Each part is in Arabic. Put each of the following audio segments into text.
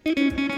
يلا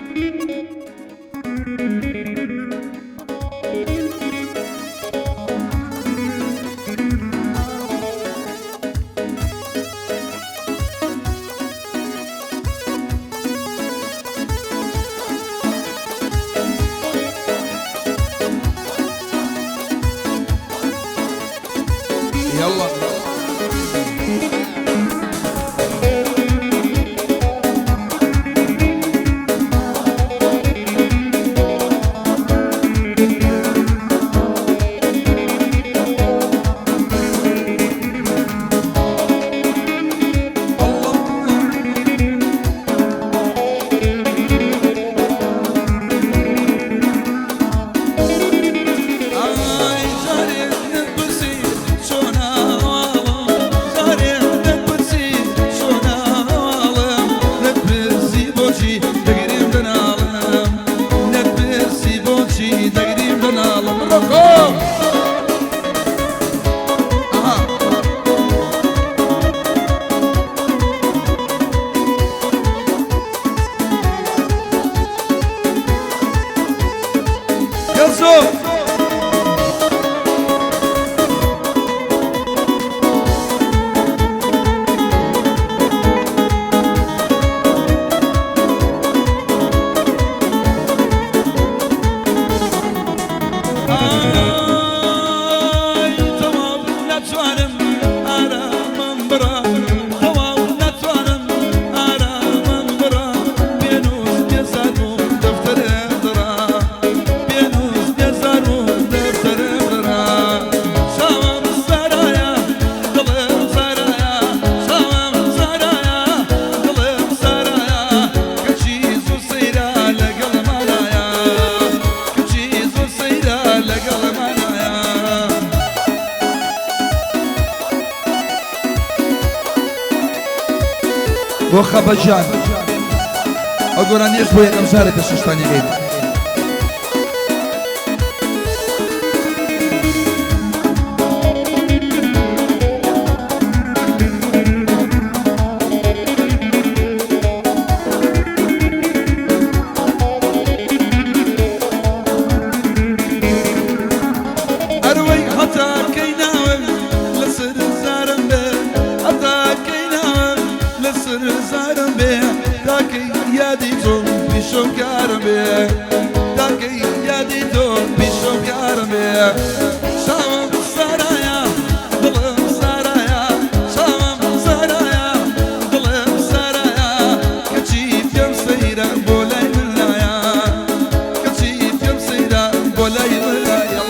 بۆ خەبەجان ئەو گۆرانیەش بۆ یەکەم جارێتە شەشتانیەکەین. ئەروەی هەتا کەیناوە لەسەر زارم بێ هەتا کەیناوە لەسەر زارم بێ تاکەی یادی تۆ پیشۆکارم بێ تاکەی یادی تۆ پیشۆکارم بێ شاوم سارایە دڵم سارایە شاوم سارایە دڵم سارایە کەچی پێم سەیرە بۆ لای من لایە کەچی پێم سەیرە بۆ لای من لایە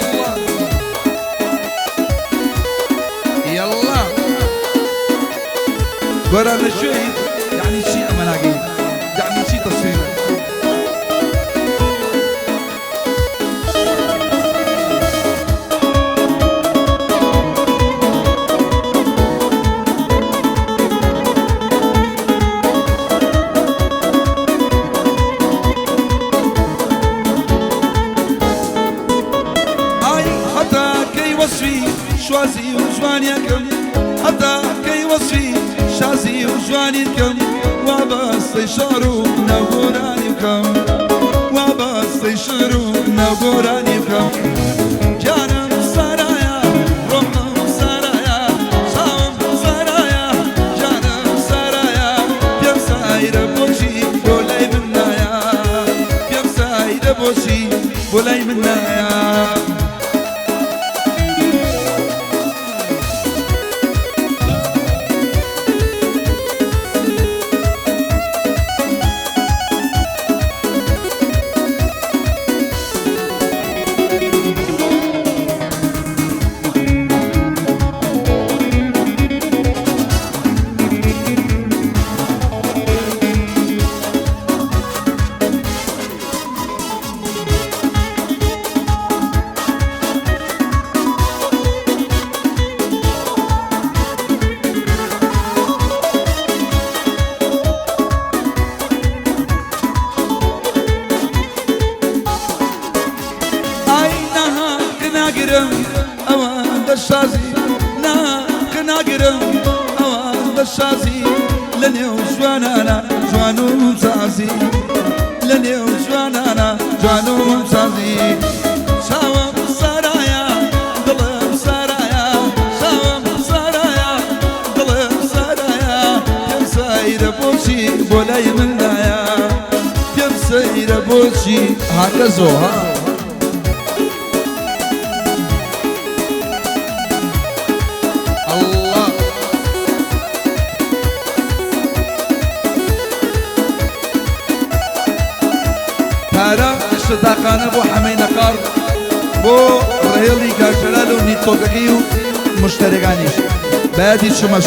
يلا گۆران لە شوێی یعنی چی ئەمە ناگەی یعنی چی تەسویرە ئای هەتا کەی وەسفی شوازی و جوانیەکەم هەتا کەی وەسفی شازی و جوانی بکەم وا بەستەی شەڕ و نەگۆرانی بکەم وا بەستەی شەڕ و نەگۆرانی بکەم گیانم سارایە ڕۆحم سارایە چاوم سارایە گیانم سارایە پێم سایرە بۆچی بۆ لای من نایە پێم سایرە بۆچی بۆ لای من نایە ناگرم ئەوان دەشازی ناکە ناگرم ئەوان دەشازی لە نێو جوانانە جوان و جازی جوانم سازی شاوم سرایا دلم سرایا شاوم سرایا دلم سرایا پیم سایر بوشی بولای من نایا پیم سایر بوشی هكذا ها الله تارا اشتاقانه بو حمين قار بو رهيلي كاجلالو نيتوكيو مشتركانيش بادي شمش